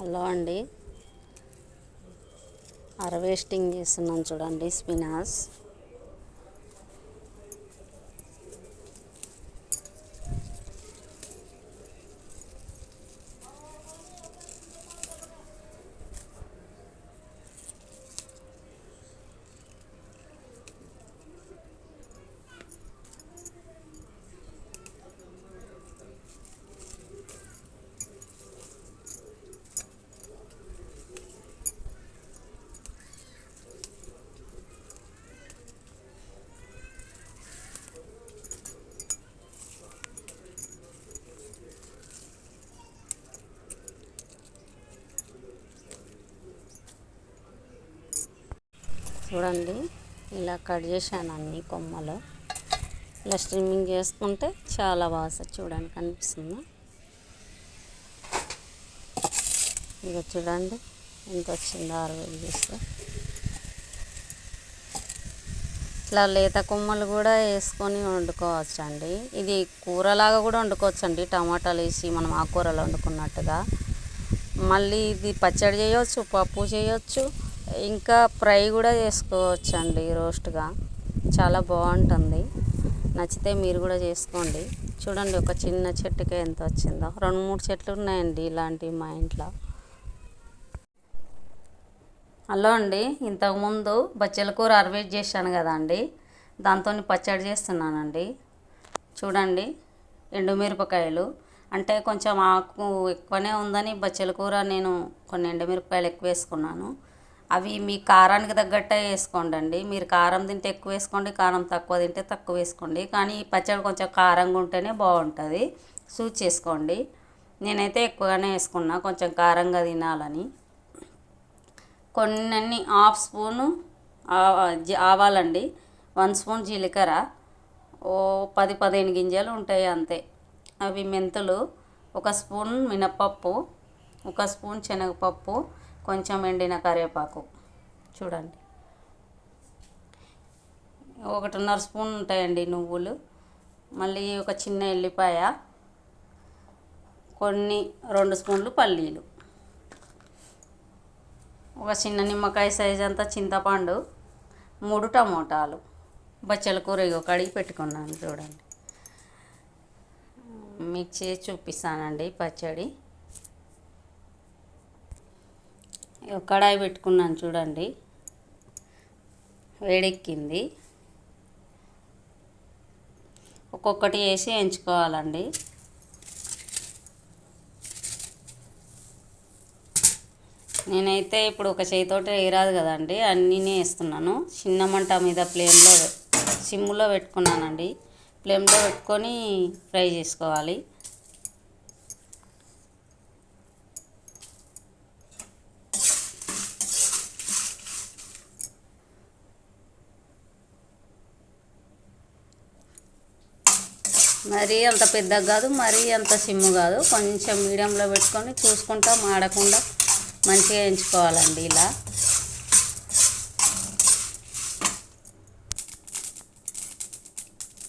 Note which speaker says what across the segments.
Speaker 1: Hello అండి, harvesting చేస్తున్నాను చూడండి స్పినాచ్. చూడండి ఇలా కట్ చేశాను అన్ని కొమ్మలు. ఇలా స్ట్రిమ్మింగ్ చేసుకుంటే చాలా బాగా చూడడానికి కనిపిస్తుంది. ఇక చూడండి ఎంత వచ్చిందో హార్వెస్ట్ చేస్తే. ఇట్లా లేత కొమ్మలు కూడా వేసుకొని వండుకోవచ్చు అండి. ఇది కూరలాగా కూడా వండుకోవచ్చు అండి, టమాటాలు వేసి మనం ఆకుకూరలు వండుకున్నట్టుగా. మళ్ళీ ఇది పచ్చడి చేయవచ్చు, పప్పు చేయవచ్చు, ఇంకా ఫ్రై కూడా చేసుకోవచ్చు అండి రోస్ట్గా. చాలా బాగుంటుంది. నచ్చితే మీరు కూడా చేసుకోండి. చూడండి ఒక చిన్న చెట్టుకే ఎంత వచ్చిందో. 2-3 చెట్లు ఉన్నాయండి ఇలాంటివి మా ఇంట్లో. హలో అండి, ఇంతకుముందు బచ్చల కూర హార్వెస్ట్ చేశాను కదా అండి, దాంతో పచ్చడి చేస్తున్నానండి. చూడండి ఎండుమిరపకాయలు, అంటే కొంచెం ఆకు ఎక్కువనే ఉందని బచ్చల కూర నేను కొన్ని ఎండుమిరపకాయలు ఎక్కువ వేసుకున్నాను. అవి మీ కారానికి తగ్గట్టే వేసుకోండి అండి. మీరు కారం తింటే ఎక్కువ వేసుకోండి, కారం తక్కువ తింటే తక్కువ వేసుకోండి. కానీ పచ్చడి కొంచెం కారంగా ఉంటేనే బాగుంటుంది, చూసి చేసుకోండి. నేనైతే ఎక్కువగానే వేసుకున్నా కొంచెం కారంగా తినాలని. కొన్ని 1/2 స్పూను ఆవాలండి, 1 స్పూన్ జీలకర్ర, 10-15 గింజలు ఉంటాయి అంతే. అవి మెంతులు, 1 స్పూన్ మినప్పప్పు, 1 స్పూన్ శనగపప్పు, కొంచెం ఎండిన కరివేపాకు. చూడండి 1.5 స్పూన్ ఉంటాయండి నువ్వులు. మళ్ళీ ఒక చిన్న ఎల్లిపాయ, కొన్ని 2 స్పూన్లు పల్లీలు, ఒక చిన్న నిమ్మకాయ సైజ్ అంతా చింతపండు, 3 టమోటాలు. బచ్చల కూర కడిగి పెట్టుకున్నాను చూడండి. మీకు చేసి చూపిస్తానండి పచ్చడి. కడాయి పెట్టుకున్నాను చూడండి, వేడెక్కింది. ఒక్కొక్కటి వేసి ఎంచుకోవాలండి. నేనైతే ఇప్పుడు ఒక చేతితోటి వేయరాదు కదండి, అన్నీ వేస్తున్నాను. చిన్న మంట మీద సిమ్లో పెట్టుకున్నానండి. ఫ్లేమ్లో పెట్టుకొని ఫ్రై చేసుకోవాలి. మరీ అంత పెద్దగా కాదు, మరీ అంత సిమ్ము కాదు, కొంచెం మీడియంలో పెట్టుకొని చూసుకుంటా మాడకుండా మంచిగా ఎంచుకోవాలండి. ఇలా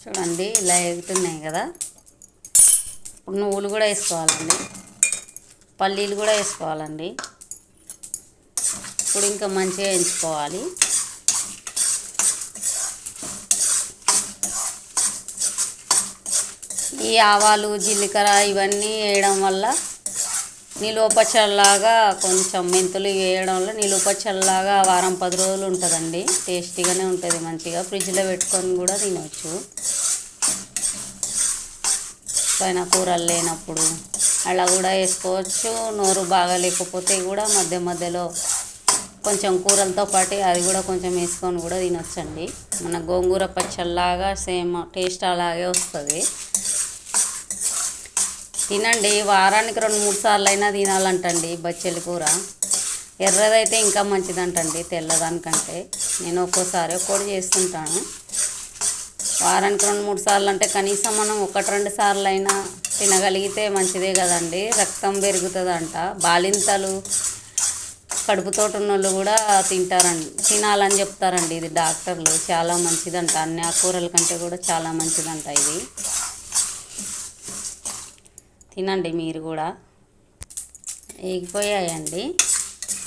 Speaker 1: చూడండి ఇలా ఎగుతున్నాయి కదా. ఇప్పుడు నువ్వులు కూడా వేసుకోవాలండి, పల్లీలు కూడా వేసుకోవాలండి. ఇప్పుడు ఇంకా మంచిగా ఎంచుకోవాలి. ఈ ఆవాలు జీలకర్ర ఇవన్నీ వేయడం వల్ల నిలువ పచ్చడిలాగా, కొంచెం మెంతులు వేయడం వల్ల నిలువ పచ్చడిలాగా 1-10 రోజులు ఉంటుందండి. టేస్టీగానే ఉంటుంది, మంచిగా ఫ్రిడ్జ్లో పెట్టుకొని కూడా తినవచ్చు. పైన కూరలు లేనప్పుడు అలా కూడా వేసుకోవచ్చు. నోరు బాగా లేకపోతే కూడా మధ్య మధ్యలో కొంచెం కూరలతో పాటు అది కూడా కొంచెం వేసుకొని కూడా తినొచ్చండి. మన గోంగూర పచ్చడిలాగా సేమ్ టేస్ట్ అలాగే వస్తుంది. తినండి, వారానికి 2-3 సార్లు అయినా తినాలంటండి బచ్చల కూర. ఎర్రదైతే ఇంకా మంచిదంటండి తెల్లదానికంటే. నేను ఒక్కోసారి ఒక్కోటి చేస్తుంటాను. వారానికి 2-3 సార్లు అంటే కనీసం మనం 1-2 సార్లు అయినా తినగలిగితే మంచిదే కదండి, రక్తం పెరుగుతుందంట. బాలింతలు, కడుపుతోటి ఉన్న వాళ్ళు కూడా తినాలని చెప్తారండి. ఇది డాక్టర్లు చాలా మంచిదంట, అన్ని ఆకుకూరల కంటే కూడా చాలా మంచిదంట ఇది. తినండి మీరు కూడా. వేగిపోయాయండి.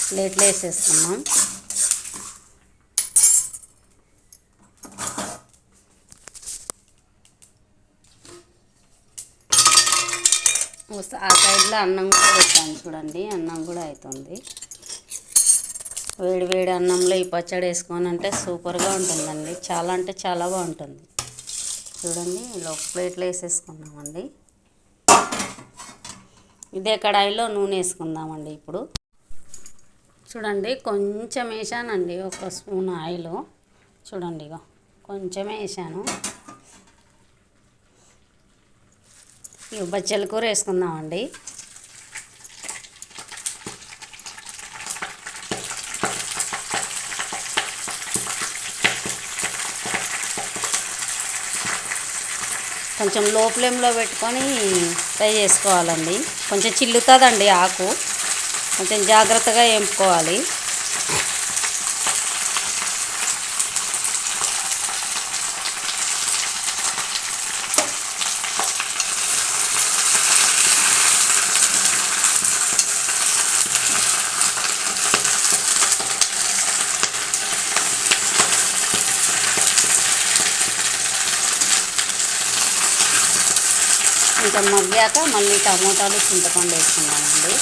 Speaker 1: ప్లేట్లో వేసేసుకున్నాం. ఆ సైడ్లో అన్నం కూడా పెట్టాను చూడండి. అన్నం కూడా అవుతుంది. వేడి వేడి అన్నంలో ఈ పచ్చడి వేసుకొని అంటే సూపర్గా ఉంటుందండి. చాలా అంటే చాలా బాగుంటుంది. చూడండి ఇలా ఒక ప్లేట్లో వేసేసుకున్నామండి. ఇదే కడాయిలో నూనె వేసుకుందామండి. ఇప్పుడు చూడండి కొంచెం వేసానండి, ఒక స్పూన్ ఆయిల్. చూడండి ఇక కొంచెమే వేసాను. ఇక బచ్చల కూర వేసుకుందామండి. కొంచెం లో ఫ్లేమ్లో పెట్టుకొని ఫ్రై చేసుకోవాలండి. కొంచెం చిల్లుతుందండి ఆకు, కొంచెం జాగ్రత్తగా వేపుకోవాలి. కొంచెం మగ్గాక మళ్ళీ టమోటాలు చింతపండు వేసుకున్నామండి.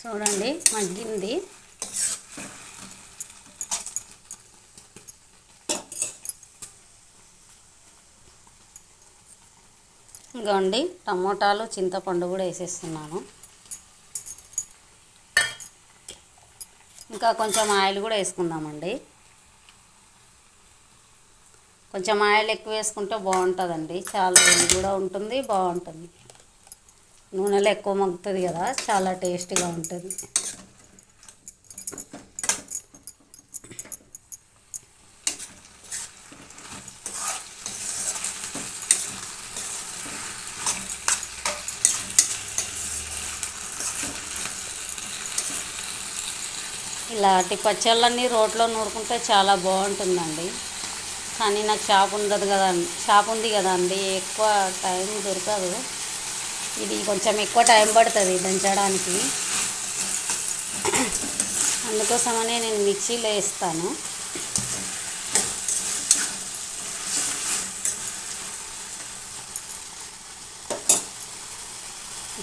Speaker 1: చూడండి మగ్గింది. ఇదిగోండి టమోటాలు చింతపండు కూడా వేసేస్తున్నాను. ఇంకా కొంచెం ఆయిల్ కూడా వేసుకుందామండి. కొంచెం ఆయిల్ ఎక్కువ వేసుకుంటే బాగుంటుందండి. చాలా రోజులు కూడా ఉంటుంది, బాగుంటుంది. నూనెలో ఎక్కువ మగ్గుతుంది కదా, చాలా టేస్టీగా ఉంటుంది. ఇలాంటి పచ్చళ్ళన్నీ రోట్లో నూరుకుంటే చాలా బాగుంటుందండి. కానీ నాకు షాప్ ఉండదు కదండి, షాప్ ఉంది కదండి, ఎక్కువ టైం దొరకదు. ఇది కొంచెం ఎక్కువ టైం పడుతుంది దంచడానికి. అందుకోసమనే నేను మిక్సీలో వేస్తాను.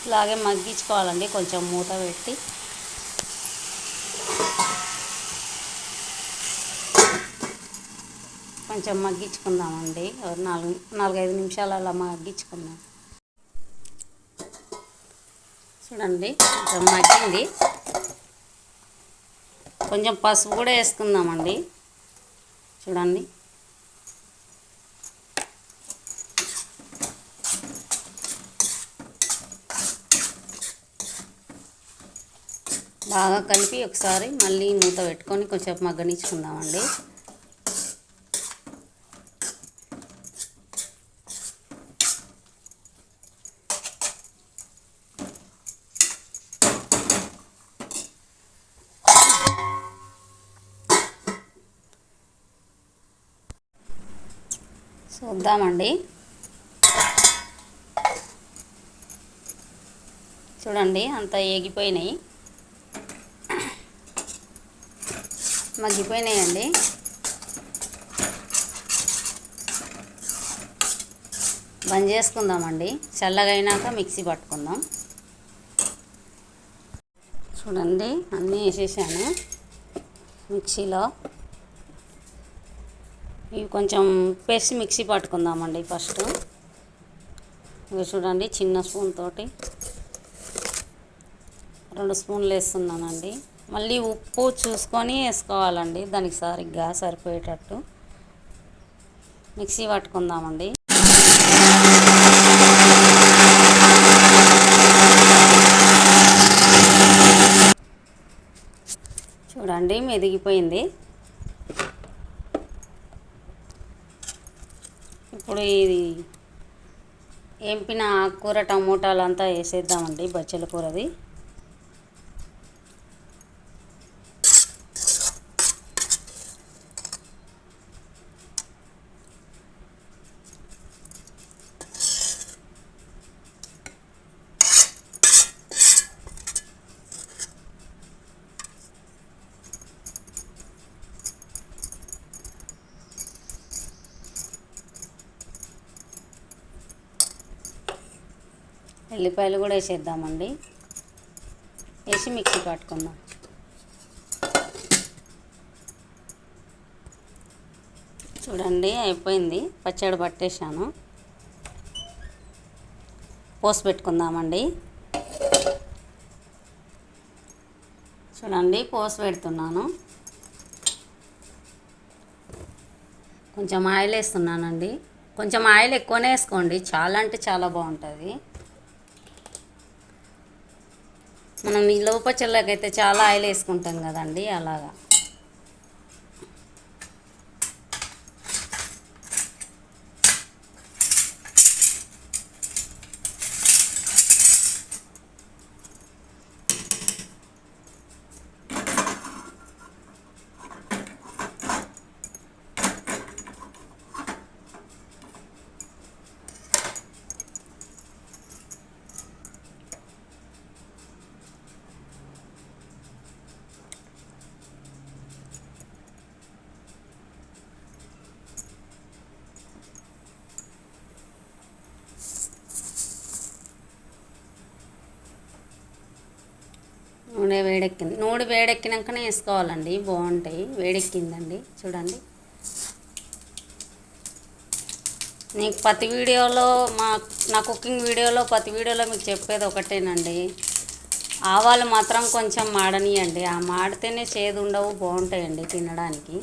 Speaker 1: ఇట్లాగే మగ్గించుకోవాలండి కొంచెం మూత పెట్టి. కొంచెం మగ్గించుకుందామండి. నాలుగైదు నిమిషాలు అలా మగ్గించుకుందాం. చూడండి కొంచెం మగ్గింది. కొంచెం పసుపు కూడా వేసుకుందామండి. చూడండి బాగా కలిపి ఒకసారి మళ్ళీ మూత పెట్టుకొని కొంచెం మగ్గనిచ్చుకుందామండి. చూద్దామండి. చూడండి అంతా ఏగిపోయినాయి, మగ్గిపోయినాయండి. బంద్ చేసుకుందామండి. చల్లగా అయినాక మిక్సీ పట్టుకుందాం. చూడండి అన్నీ వేసేసాను మిక్సీలో. ఇవి కొంచెం పేస్ట్ మిక్సీ పట్టుకుందామండి ఫస్ట్. ఇవి చూడండి చిన్న స్పూన్ తోటి 2 స్పూన్లు వేస్తున్నానండి. మళ్ళీ ఉప్పు చూసుకొని వేసుకోవాలండి, దానికి సరిగ్గా సరిపోయేటట్టు. మిక్సీ పట్టుకుందామండి. చూడండి మెదిగిపోయింది. ఇప్పుడు ఇది ఏంపిన ఆకుకూర టమోటాలు అంతా వేసేద్దామండి బచ్చల కూరది. ఎల్లిపాయలు కూడా వేసేద్దామండి. వేసి మిక్సీ పట్టుకుందాం. చూడండి అయిపోయింది, పచ్చడి పట్టేశాను. పోసి పెట్టుకుందామండి. చూడండి పోసి పెడుతున్నాను. కొంచెం ఆయిల్ వేస్తున్నానండి. కొంచెం ఆయిల్ ఎక్కువనే వేసుకోండి, చాలా అంటే చాలా బాగుంటుంది. మనం నిలువ పచ్చళ్ళకైతే చాలా ఆయిల్ వేసుకుంటాం కదండి, అలాగా. నూనె వేడెక్కినాకనే వేసుకోవాలండి, బాగుంటాయి. వేడెక్కిందండి చూడండి. నీకు ప్రతి వీడియోలో నా కుకింగ్ వీడియోలో ప్రతి వీడియోలో మీకు చెప్పేది ఒకటేనండి, ఆవాలు మాత్రం కొంచెం మాడనియండి. ఆ మాడితేనే చేదు ఉండవు, బాగుంటాయండి తినడానికి.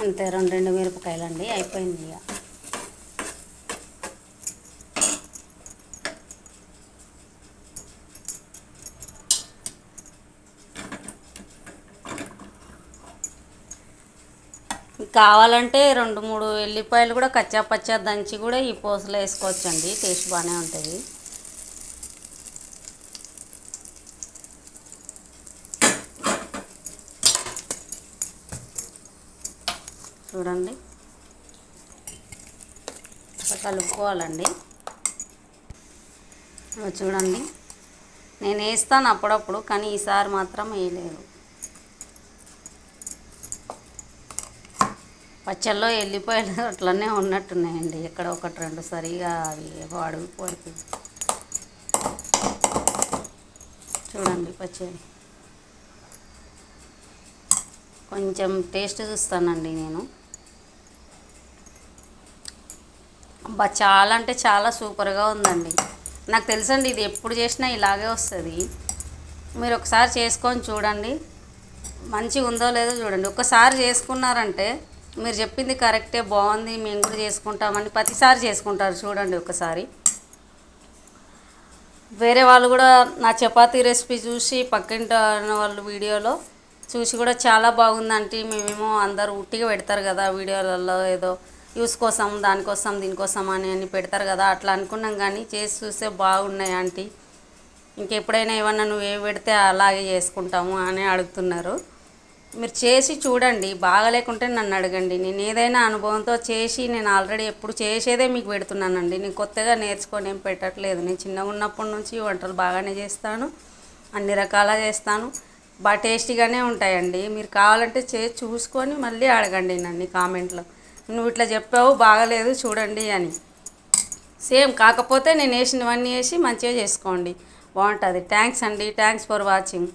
Speaker 1: అంతే, రెండు మిరపకాయలండి, అయిపోయింది ఇక. కావాలంటే 2-3 ఎల్లిపాయలు కూడా కచ్చా పచ్చా దంచి కూడా ఈ పోసలో వేసుకోవచ్చండి, టేస్ట్ బాగానే ఉంటుంది. చూడండి కలుపుకోవాలండి. చూడండి నేను వేస్తాను అప్పుడప్పుడు, కానీ ఈసారి మాత్రం వేయలేదు. పచ్చళ్ళలో ఎల్లిపాయలు అట్లనే ఉన్నట్టున్నాయండి, ఎక్కడ 1-2 సరిగా అవి అడుగుపోతుంది. చూడండి పచ్చడి కొంచెం టేస్ట్ చూస్తానండి నేను. చాలా అంటే చాలా సూపర్గా ఉందండి. నాకు తెలుసండి ఇది ఎప్పుడు చేసినా ఇలాగే వస్తుంది. మీరు ఒకసారి చేసుకొని చూడండి, మంచిగా ఉందో లేదో చూడండి. ఒకసారి చేసుకున్నారంటే మీరు చెప్పింది కరెక్టే, బాగుంది, మేము కూడా చేసుకుంటామని ప్రతిసారి చేసుకుంటారు. చూడండి ఒకసారి. వేరే వాళ్ళు కూడా నా చపాతీ రెసిపీ చూసి పక్కింటి వాళ్ళు వీడియోలో చూసి కూడా చాలా బాగుందంటే, మేమేమో అందరూ ఉట్టిగా పెడతారు కదా వీడియోలలో, ఏదో యూస్ కోసం దానికోసం దీనికోసం అని పెడతారు కదా, అట్లా అనుకున్నాం. కానీ చేసి చూస్తే బాగున్నాయి ఆంటీ, ఇంకెప్పుడైనా ఏమన్నా నువ్వు ఏవి పెడితే అలాగే చేసుకుంటాము అని అడుగుతున్నారు. మీరు చేసి చూడండి, బాగలేకుంటే నన్ను అడగండి. నేను ఏదైనా అనుభవంతో చేసి, నేను ఆల్రెడీ ఎప్పుడు చేసేదే మీకు పెడుతున్నానండి. నేను కొత్తగా నేర్చుకొని ఏం పెట్టట్లేదు. నేను చిన్నగా ఉన్నప్పటి నుంచి వంటలు బాగానే చేస్తాను, అన్ని రకాల చేస్తాను, బాగా టేస్టీగానే ఉంటాయండి. మీరు కావాలంటే చేసి చూసుకొని మళ్ళీ అడగండి నన్ను కామెంట్లో, నువ్వు ఇట్లా చెప్పావు బాగలేదు చూడండి అని. సేమ్ కాకపోతే నేను వేసినవన్నీ వేసి మంచిగా చేసుకోండి, బాగుంటుంది. థ్యాంక్స్ అండి, థ్యాంక్స్ ఫర్ వాచింగ్.